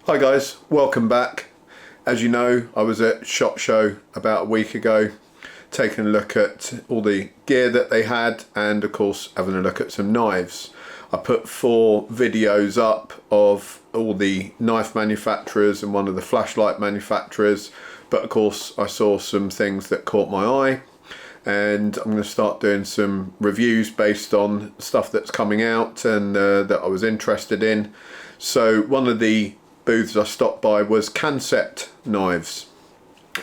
Hi guys, welcome back. As you know, I was at SHOT Show about a week ago, taking a look at all the gear that they had and of course having a look at some knives. I put 4 videos up of all the knife manufacturers and one of the flashlight manufacturers, but of course I saw some things that caught my eye, and I'm going to start doing some reviews based on stuff that's coming out and that I was interested in. So one of the booths I stopped by was Kansept Knives,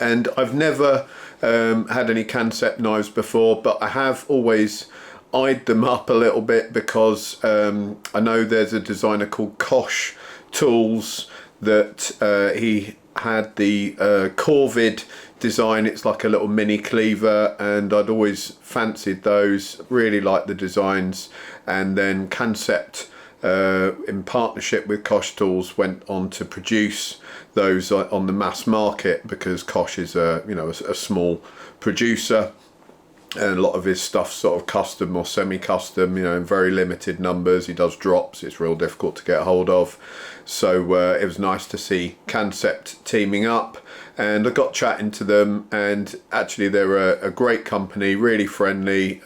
and I've never had any Kansept knives before, but I have always eyed them up a little bit because I know there's a designer called Kosh Tools that he had the Corvid design. It's like a little mini cleaver, and I'd always fancied those, really liked the designs. And then Kansept in partnership with Kosh Tools went on to produce those on the mass market, because Kosh is a small producer, and a lot of his stuff's sort of custom or semi-custom, in very limited numbers. He does drops, it's real difficult to get hold of. So it was nice to see Kansept teaming up, and I got chatting to them, and actually they're a great company, really friendly,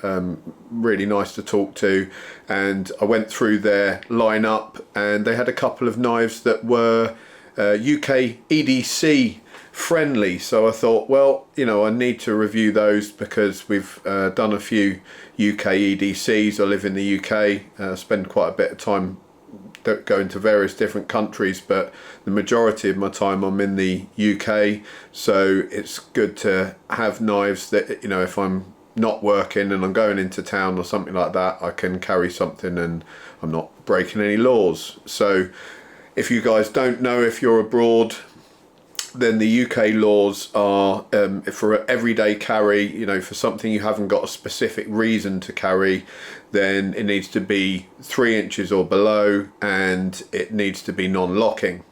really nice to talk to. And I went through their lineup, and they had a couple of knives that were UK EDC friendly, so I thought, well, I need to review those because we've done a few UK EDCs. I live in the UK, spend quite a bit of time going to various different countries, but the majority of my time I'm in the UK, so it's good to have knives that, if I'm not working and I'm going into town or something like that, I can carry something and I'm not breaking any laws. So if you guys don't know, if you're abroad, then the UK laws are for everyday carry, for something you haven't got a specific reason to carry, then it needs to be 3 inches or below, and it needs to be non-locking.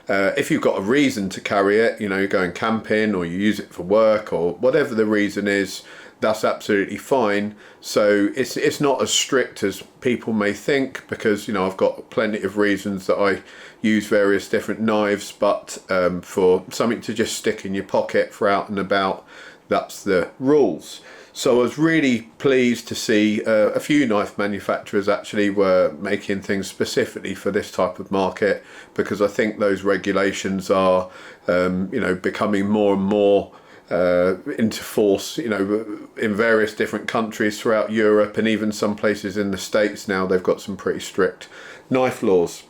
If you've got a reason to carry it, you're going camping or you use it for work or whatever the reason is, that's absolutely fine. So it's not as strict as people may think, because I've got plenty of reasons that I use various different knives, but for something to just stick in your pocket for out and about, that's the rules. So I was really pleased to see a few knife manufacturers actually were making things specifically for this type of market, because I think those regulations are becoming more and more into force, in various different countries throughout Europe, and even some places in the States now. They've got some pretty strict knife laws.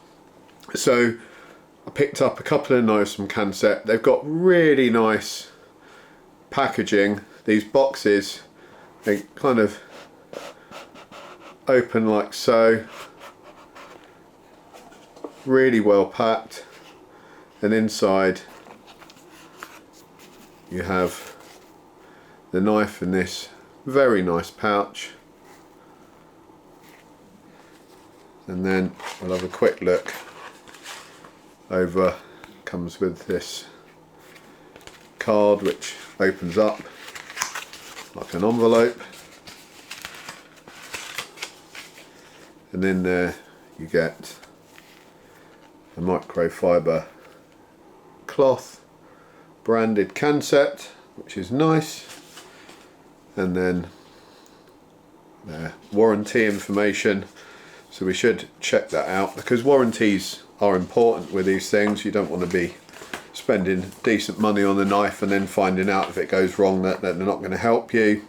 So I picked up a couple of knives from Kansept. They've got really nice packaging. These boxes, they kind of open like so, really well packed, and inside you have the knife in this very nice pouch, and then we'll have a quick look over. Comes with this card which opens up like an envelope, and in there you get a microfiber cloth branded Kansept, which is nice, and then warranty information. So we should check that out, because warranties are important with these things. You don't want to be spending decent money on the knife and then finding out if it goes wrong that they're not going to help you.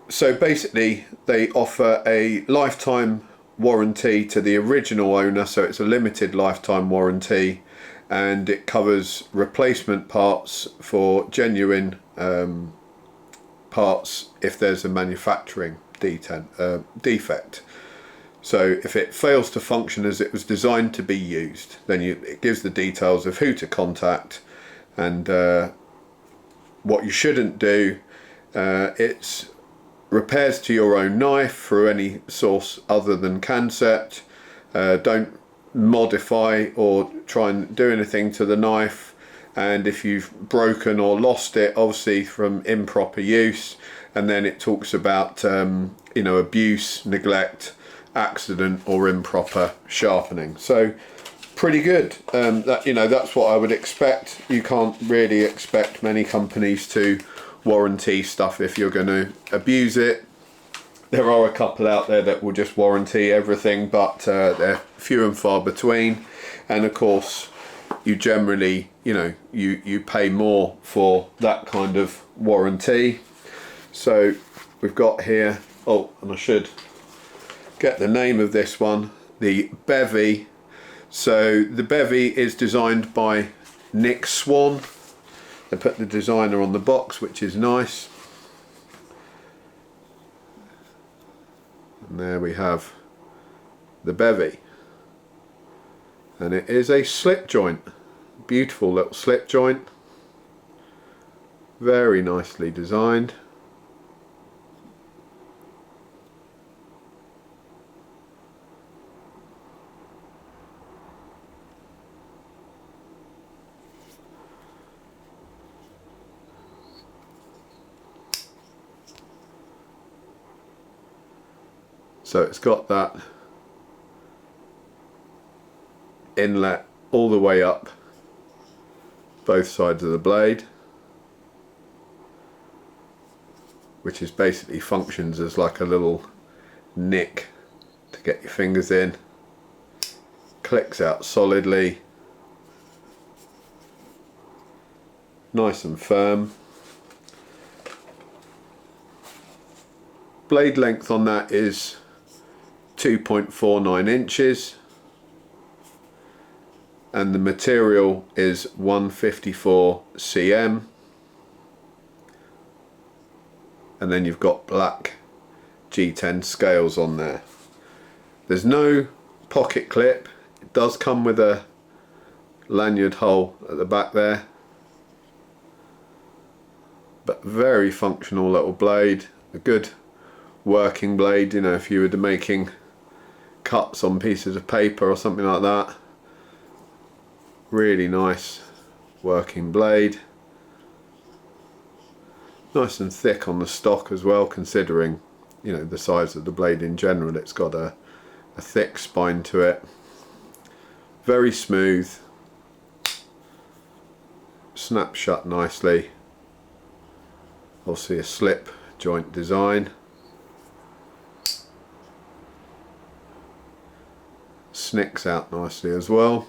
So basically they offer a lifetime warranty to the original owner, so it's a limited lifetime warranty, and it covers replacement parts for genuine parts if there's a manufacturing defect. So if it fails to function as it was designed to be used, then it gives the details of who to contact and what you shouldn't do. It's repairs to your own knife through any source other than Kansept. Don't modify or try and do anything to the knife, and if you've broken or lost it, obviously from improper use. And then it talks about abuse, neglect, accident or improper sharpening. So pretty good. That, you know, that's what I would expect. You can't really expect many companies to warranty stuff if you're going to abuse it. There are a couple out there that will just warranty everything, but they're few and far between. And of course, you generally, you know, you pay more for that kind of warranty. So we've got here, oh, and I should get the name of this one, the Bevy. So the Bevy is designed by Nick Swan. They put the designer on the box, which is nice. And there we have the Bevy. And it is a slip joint. Beautiful little slip joint. Very nicely designed. So it's got that inlet all the way up both sides of the blade, which is basically functions as like a little nick to get your fingers in. Clicks out solidly, nice and firm. Blade length on that is 2.49 inches, and the material is 154 cm, and then you've got black G10 scales on there. There's no pocket clip. It does come with a lanyard hole at the back there, but very functional little blade, a good working blade, you know, if you were making cuts on pieces of paper or something like that. Really nice working blade. Nice and thick on the stock as well, considering, you know, the size of the blade in general. It's got a thick spine to it. Very smooth. Snaps shut nicely. Obviously a slip joint design. Snicks out nicely as well.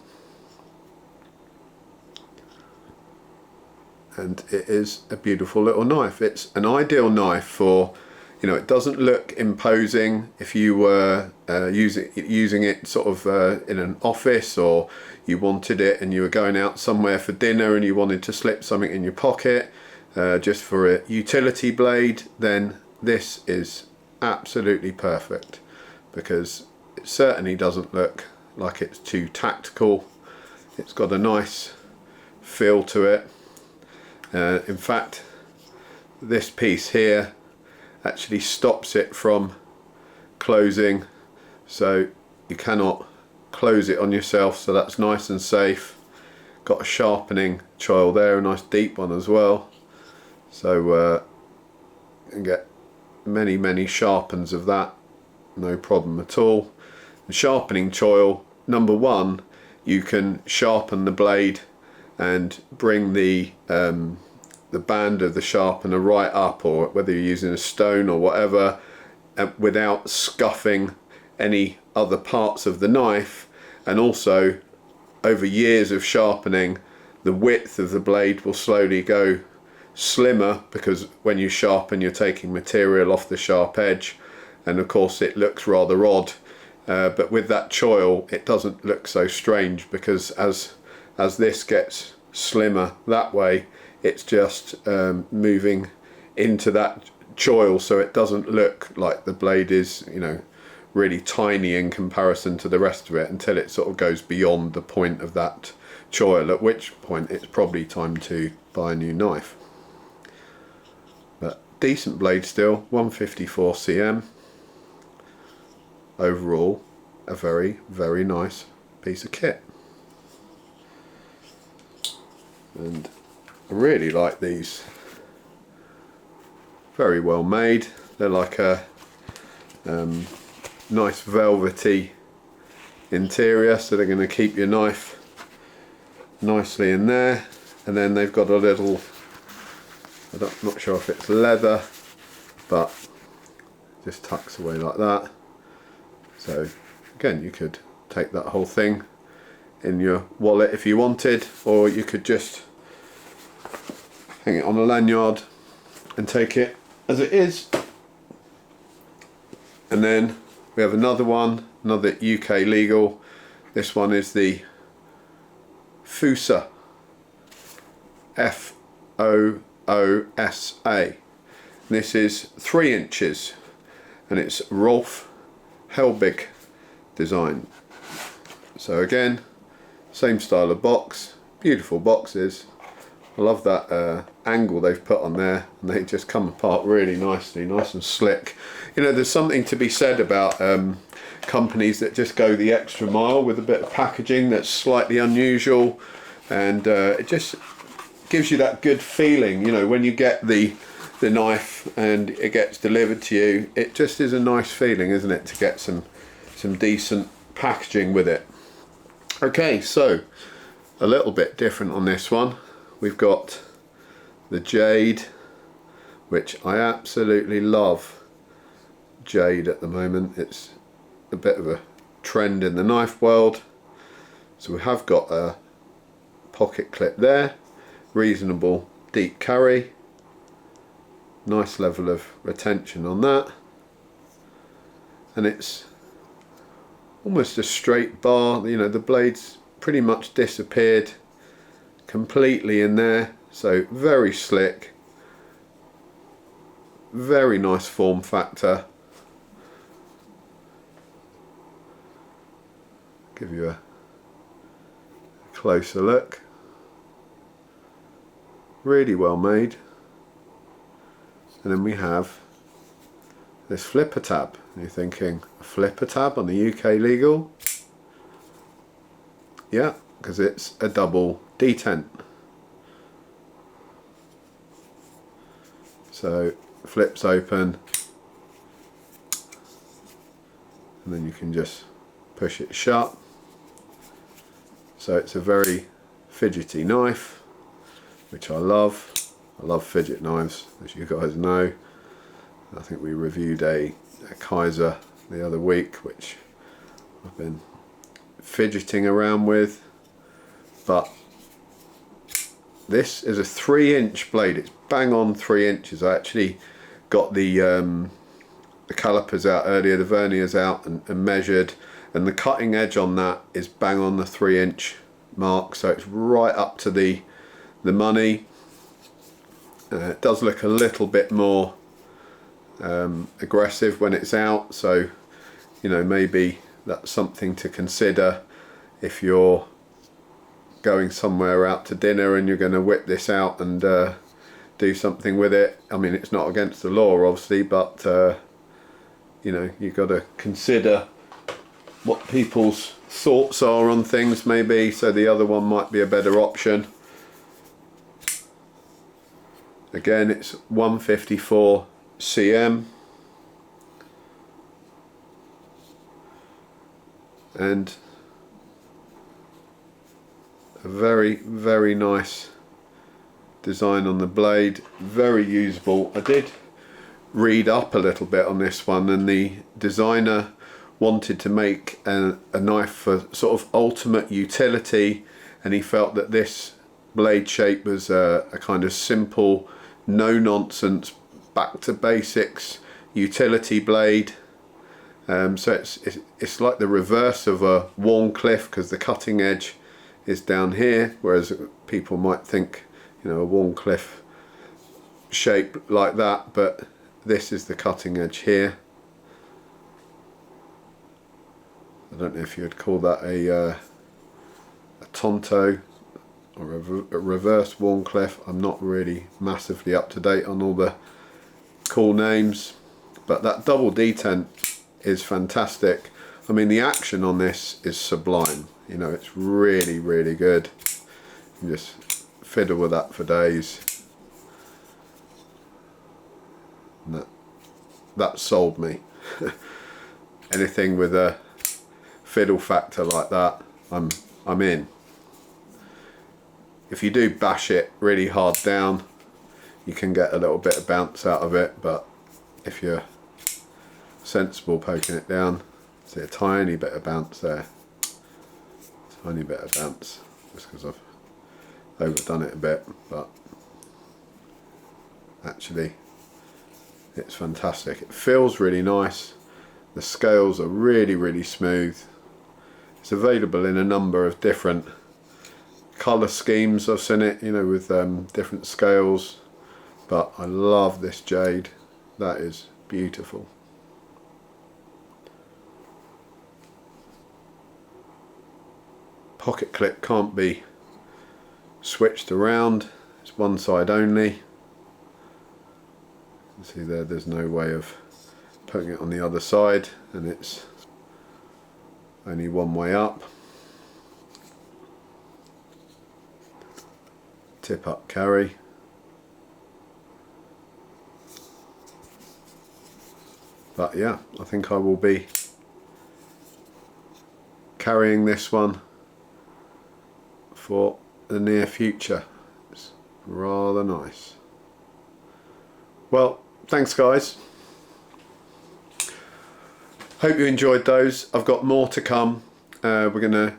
And it is a beautiful little knife. It's an ideal knife for, you know, it doesn't look imposing if you were using it sort of in an office, or you wanted it and you were going out somewhere for dinner and you wanted to slip something in your pocket just for a utility blade. Then this is absolutely perfect, because it certainly doesn't look like it's too tactical. It's got a nice feel to it. In fact, this piece here actually stops it from closing, so you cannot close it on yourself, so that's nice and safe. Got a sharpening choil there, a nice deep one as well, so you can get many sharpens of that, no problem at all. The sharpening choil, number one, you can sharpen the blade and bring the band of the sharpener right up, or whether you're using a stone or whatever, without scuffing any other parts of the knife. And also, over years of sharpening, the width of the blade will slowly go slimmer, because when you sharpen you're taking material off the sharp edge, and of course it looks rather odd. But with that choil it doesn't look so strange, because as this gets slimmer that way, it's just moving into that choil, so it doesn't look like the blade is, you know, really tiny in comparison to the rest of it, until it sort of goes beyond the point of that choil, at which point it's probably time to buy a new knife. But decent blade still, 154 cm. Overall, a very nice piece of kit. And I really like these. Very well made. They're like a nice velvety interior, so they're going to keep your knife nicely in there. And then they've got a little, I'm not sure if it's leather, but just tucks away like that. So again, you could take that whole thing in your wallet if you wanted, or you could just hang it on a lanyard and take it as it is. And then we have another one, another UK legal. This one is the Foosa, F-O-O-S-A. This is 3 inches and it's Rolf Helbig design. So again, same style of box, beautiful boxes. I love that angle they've put on there, and they just come apart really nicely, nice and slick. You know, there's something to be said about companies that just go the extra mile with a bit of packaging that's slightly unusual, and it just gives you that good feeling, you know, when you get the knife and it gets delivered to you. It just is a nice feeling, isn't it, to get some decent packaging with it. Okay, so a little bit different on this one. We've got the jade, which I absolutely love. Jade at the moment, it's a bit of a trend in the knife world. So we have got a pocket clip there, reasonable deep carry, nice level of retention on that, and it's almost a straight bar. You know, the blade's pretty much disappeared completely in there, so very slick, very nice form factor. Give you a closer look. Really well made. And then we have this flipper tab. And you're thinking, a flipper tab on the UK legal? Yeah, because it's a double detent. So flips open, and then you can just push it shut. So it's a very fidgety knife, which I love. I love fidget knives, as you guys know. I think we reviewed a Kaiser the other week, which I've been fidgeting around with. But this is a 3-inch blade. It's bang on 3 inches. I actually got the calipers out earlier, the verniers out, and measured, and the cutting edge on that is bang on the 3-inch mark. So it's right up to the money. It does look a little bit more aggressive when it's out, so you know, maybe that's something to consider if you're going somewhere out to dinner and you're going to whip this out and do something with it. I mean, it's not against the law obviously, but you know, you've got to consider what people's thoughts are on things maybe, so the other one might be a better option. Again, it's 154 cm, and a very, very nice design on the blade, very usable. I did read up a little bit on this one, and the designer wanted to make a knife for sort of ultimate utility, and he felt that this blade shape was a kind of simple, no nonsense, back to basics utility blade. So it's like the reverse of a Warncliffe, because the cutting edge is down here, whereas people might think, you know, a Warncliffe shape like that, but this is the cutting edge here. I don't know if you'd call that a Tonto or a reverse Warncliffe. I'm not really massively up to date on all the cool names, but that double detent is fantastic. I mean, the action on this is sublime. You know, it's really, really good. You can just fiddle with that for days. And that sold me. Anything with a fiddle factor like that, I'm in. If you do bash it really hard down, you can get a little bit of bounce out of it, but if you're sensible poking it down, see a tiny bit of bounce there, tiny bit of bounce, just because I've overdone it a bit, but actually it's fantastic. It feels really nice, the scales are really smooth. It's available in a number of different colour schemes. I've seen it, you know, with different scales, but I love this jade. That is beautiful. Pocket clip can't be switched around, it's one side only. You see there's no way of putting it on the other side, and it's only one way up. Tip up carry. But yeah, I think I will be carrying this one for the near future. It's rather nice. Well, thanks guys. Hope you enjoyed those. I've got more to come. We're going to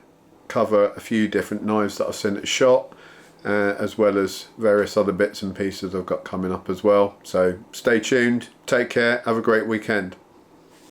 cover a few different knives that I've seen at shop, as well as various other bits and pieces I've got coming up as well. So stay tuned, take care, have a great weekend.